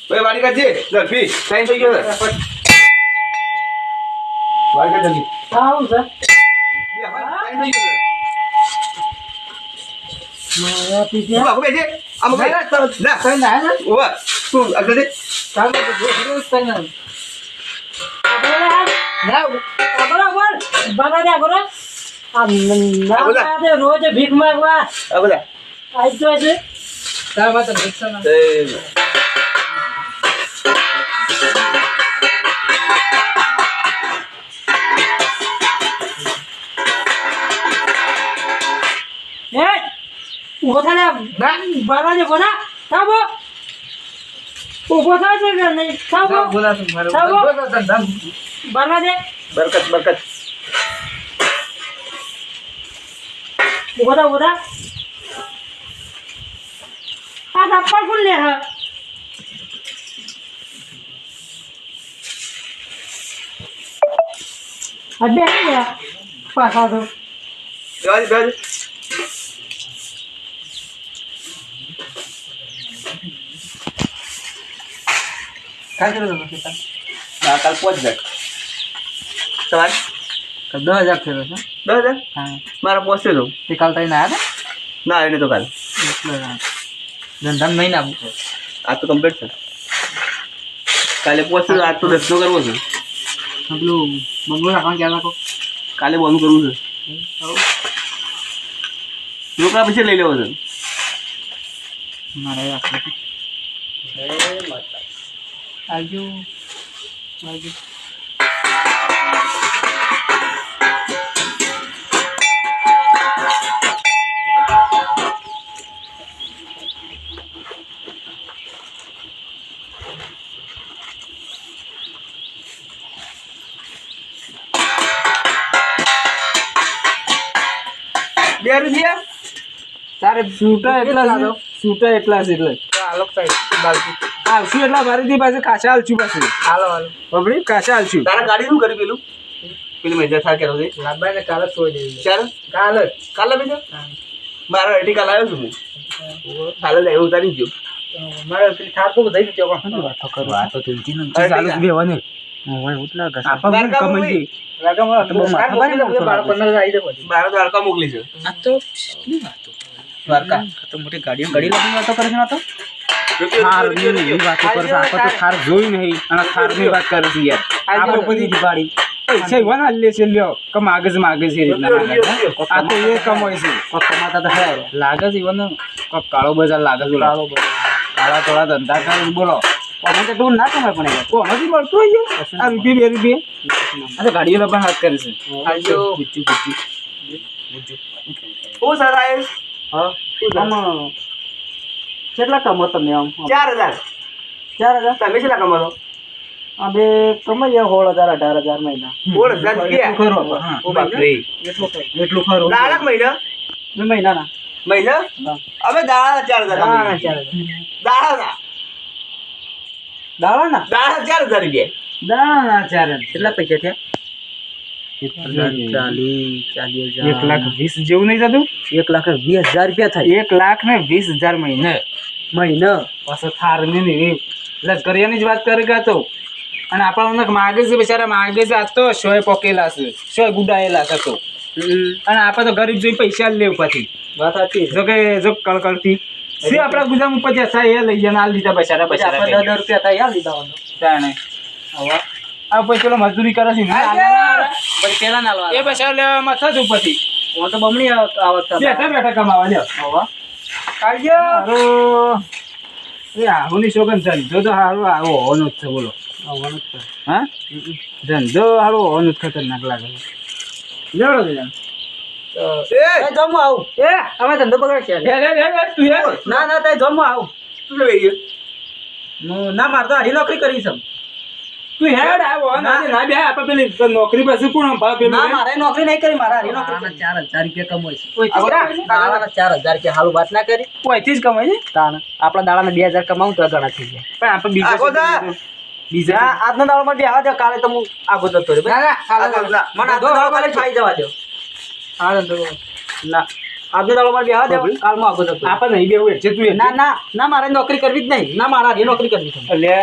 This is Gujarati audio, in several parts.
ભાઈ વાડી કાઢજે ઝડપી ટાઈમ થઈ ગયો છે વાડી કાઢ જલ્દી આવું છે ટાઈમ થઈ ગયો મારા પીછે છે આખો બેજે આમ ભાઈ ના કઈ ના ને ઓવા તું આગળ દે સામે તો રોજ કઈ ના બરાબર બરાબર આગળ આ રોજ ભીખ માંગવા આ બધા આઈ તો છે સામે તો ભીખ એ ઉભો થાય બારાને બોલા સાબો ઉભો થાય છે કે નહીં સાબો બોલા તું મારો સાબો બારા દે બરકત બરકત ઉભો થા આ દાપા કોણ લે હા અબે યા પાછા તો બેજ બેજ કાઈ કરો તો કેતા ના કાલ પહોંચ જાય તમારે 10000 થયો છે 10000 હા મારા પહોંચે તો તે કાલ તઈ ના આયા ના એને તો કાલ એટલે ધંધા નહીં ના પૂછો આ તો કમ્પ્લીટ છે કાલે પહોંચે તો આજ તો દસનો કરવો છે પેલું બંગલો રાખવાનું ક્યાં રાખો કાલે બંધ કરવું છે રોકડા પછી લઈ લેવો છે મારે રાખવું આવજો આવજો ₹2 તારે છૂટા એટલા છે છૂટા એટલા છે એટલે આલોક સાઈડ બાલકી આવશું એટલા મારીથી પાસે કાચા આલશું પાસે હાલો હાલો બબડી કાચા આલશું તારા ગાડી શું કરી પેલું પેલું મેજર થા કેરો છે લાભાને કાલે છોડી દેવી ચાલ કાલે મેજર મારા એટી કાલ આવ્યો છું હું કાલે જ આવ્યો ઉતારી ગયો મારે પેલી થાર તો બધાઈ ગયો પણ વાતો કરો વાતો તુલજી ને ચાલુ બેવાને ઓય ઉતલા ગસ આપા કમાઈ ગઈ લાગા તો માથા ભારે બાળ 15 આવી દે પછી મારા દ્વારકા મોકલી છે આ તો ની વાતો દ્વારકા તો મોટી ગાડી લાગીને વાતો કરે છે વાતો થાર ની વાતો કરે છે આપા તો થાર જોઈ નહીં અને થાર ની વાત કરે છે યાર આપો બધી દિવાળી પૈસા ઈવાના લે છે લ્યો કે માગે છે રીતના આ તો એ કમાય છે કોક કમાતા તો હે લાગે છે ઈવન કોક કાળો બજાર લાગે છે કાળો બજાર કાળા થોડા ધંધા કરે બોલો કોને તો તું ના કમાય પણ યાર કોમાંથી મળતું હોય આ રૂપિયા 2 રૂપિયા આ તો ગાડીઓ પણ હાથ કરે છે આવજો ગુચ્ચું ઓ સર આય હા આમ કેટલા કમો તમે આમ 4000 તમે કેટલા કમાવો અબે કમાઈ 16000 18000 મહિના 16000 ખરો ઓ બાપ રે એટલું ખરું દાડા મહિના મહિનાના મહિના હવે દાડા 4000 દાડા 4000 રૂપિયા દાણા 4000 કેટલા પૈસા થયા 1,20,000 જેવું નહીં થતું 1,20,000 રૂપિયા થાય 1,20,000 મહિને પાછો થાર ની લશ્કરિયાની જ વાત કરી ગયા તો અને આપણા માગે છે બિચારા માગે છે આ તો શોય પોકેલા છે શોય ગુડાયેલા છે તો અને આપણે તો ગરીબ જોઈ પૈસા લેવું પછી વાત હતી જો કળકળતી શું આપણા ગુદામ ઉપર જતા એ લઈ જાય ના લીધા બિચારા 10,000 રૂપિયા થાય લીધા જાણે હવે આ પછી પેલો મજદૂરી કરે છે પછી પેલા ના એ પૈસા લેવામાં થતું ઉપરથી હું તો બમણી આવત બેઠા કમાવા લ્યો હવે કાઢજો એ આહુની શોગન ધંધો તો સારું આવો હોવાનો જ છે બોલો આવવાનો જ છે હા ધંધો સારું હોવાનો જ ખતરનાક લાગે લેવડો છે જમવા આવું એ અમે ધંધો પકડે છે ના તે જમવા આવું તું લઈ ગયો ના મારે તો હારી નોકરી કરી છે તું હેડ આવો ના બે આપણે પેલી નોકરી પાસે કોણ ના મારે નોકરી નહીં કરી મારા હારી નોકરી 4,000 રૂપિયા કમાય છે દાડાના 4,000 રૂપિયા હાલું વાત ના કરી કોઈથી જ કમાય છે તાણ આપણા દાડાના 2,000 કમાવું તો ઘણા થઈ જાય પણ આપણે બીજા આજનો દાડો માં આવા દો કાલે તો હું આગો જતો રે મને આજનો દાડો કાલે ખાઈ જવા દો હા ના આજનો દાડો મારે બેહવા દેવો કાલમાં આગો જતો આપણે નહીં બેવું એટલે તું ના ના ના મારે નોકરી કરવી જ નહીં ના મારા હારી નોકરી કરવી છે એટલે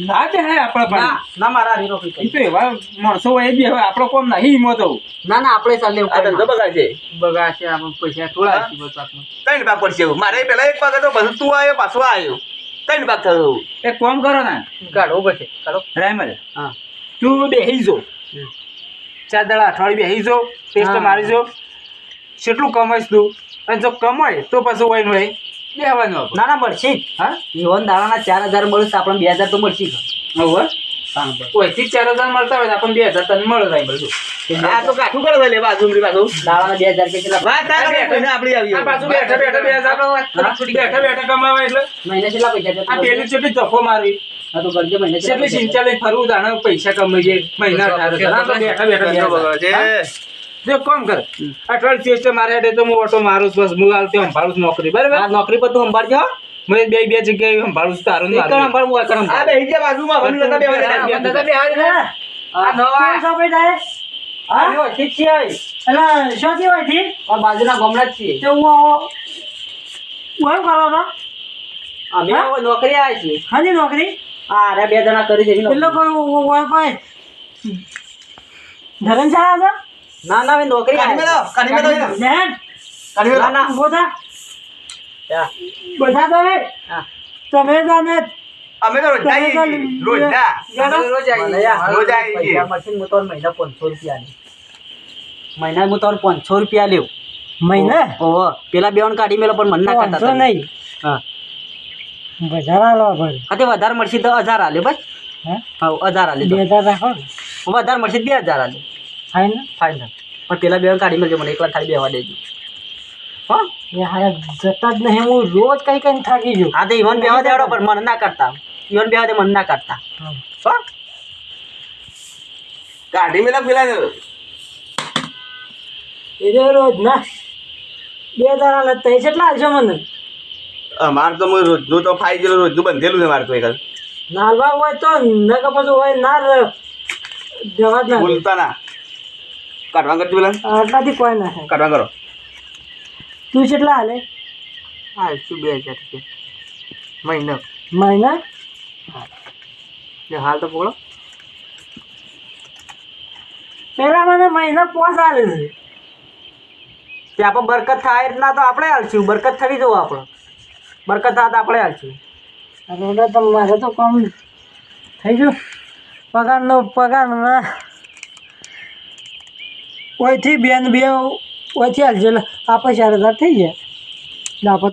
ના બે હે આપણે પણ ના ના મારા હારી નોકરી ઈ કરવી તો એવા માણસો હોય બે હવે આપણો કોમ નહીં ઈમો તો ના ના આપણે ચાલે એવું આ ધંધો બગાડશે બગાશે આપણે પૈસા થોડા ત્રણ ભાગ પડશે એવું મારે પેલા એક ભાગ હતો પછી તું આવ્યો પાછો આવ્યો ત્રણ ભાગ થયો એક કામ કરો ને કાઢો પછી કાઢો રાયમલ હા તું બેહી જો 4 દાડા અઠવાડિયે બેહી જો ટેસ્ટ હા. મારી જો કેટલું કમાઈશ તું અને જો કમાય તો પાછું હોય નહીં બેહવાનું આપણે. ના ના મળશે જ. હા ઈવન દાડાના 4000 મળશે તો આપણને 2000 તો મળશે જ. હવે હા બસ. કોઈથી 4000 મળતા હોય ને આપણને 2000 તને મળે થાય બધું આ તો કાઠું કરે છે લે બાજુ પાછું દાડાના 2000 કે કેટલા વાત થાય કોઈને આપણી આવી આ પાછું બેઠા બેઠા 2000 બેઠા બેઠા કમાવા એટલે મહિને કેટલા પૈસા આ જતા પેલું કેટલી ધક્કો મારી હા તો કરજે મહિને કેટલા કેટલી પૈસા ચિંતા લઈને ફરવું દાણા પૈસા કમાઈ જાય મહિના 18,000. આ તો બેઠા બેઠા ધંધો 2000. બગાડે છે જો કોમ કર અઠવાડિયે ટેસ્ટ મારે હેઠે તો હું ઓટો મારું છું, બસ હું હાલ ત્યાં સંભાળું છું નોકરી બરાબર હા નોકરી પર તું સંભાળજો હો. મેં બે જગ્યાએ સંભાળું છું તારું ને એક મારું. સંભાળ હું એકણ આ સંભાળ. બેહી ગયા બાજુમાં વળી નતા બેહવા આ નવા હા ઠીક છે આ બાજુના ગામડા જ છીએ અમે હવે નોકરી આવ્યા છીએ હાજી નોકરી આ અરે 2 જણા કરી છે એવી એટલે નોકરી. કોઈ ધર્મશાળા ના ના હવે નોકરી કાઢી મેલો આવ્યા કાઢી મેલો હતા બહેન કાઢી મેલો ના ના ઉભો થા હા. બધા તમે હા. તમે તમે અમે તો રોજ જઈએ રોજ ના અમે રોજ આવીએ. રોજ આવીએ. પૈસા મળશે ને હું તમને મહિના 500 રૂપિયા લે મહિના હું તમને 500 રૂપિયા લેવું મહિને ઓહો પેલા બેન કાઢી મેલો પણ મને ના વાંધો કરતા નહીં હા બજાર આલો ભાઈ હા તે વધારે મળશે તો 1000 આલે બસ હે હા 1000 આલે તો. 2000 રાખો ને વધારે મળશે 2000 આલે થાય ને ફાઇનલ પણ પેલા બેન કાઢી મેલજો મને એકલા ખાલી બેવા દેજો હા એ હારે જતા જ નહીં હું રોજ કઈ કઈ થાકી ગયો હા તો ઈવન બેવા દેવાડો પણ મને ના કરતા ઈવન બેવા દે મને ના કરતા હા કાઢી મેલો પેલા એ જો રોજ ના 2000 આલે તો એ કેટલા આવશે મને અમાર તો રોજનું તો ફાઈ ગયેલું રોજનું બંધેલું છે મારે તો એક નાલવા હોય તો ન કે પછી હોય ના જવા જ ના દે. બોલતા ના કાઢવા કરજો પેલા આટલાથી કોઈ ના થાય કાઢવા કરો તું કેટલા હાલે હા શું 2000 રૂપિયા મહિનો મહિના ને હાલ તો બોલો પેલા મને મહિના 5 હાલે છે તે આપણે બરકત થાય ના તો આપણે હાલશું બરકત થવી જવું આપણે બરકત થાય તો આપણે હાલશું રોડે તો મારે તો કામ થઈ ગયું પગાર ઓયથી બેન બે ઓયથી હાલશે એટલે આપણે 4000 થઈ ગયા એટલે આપણે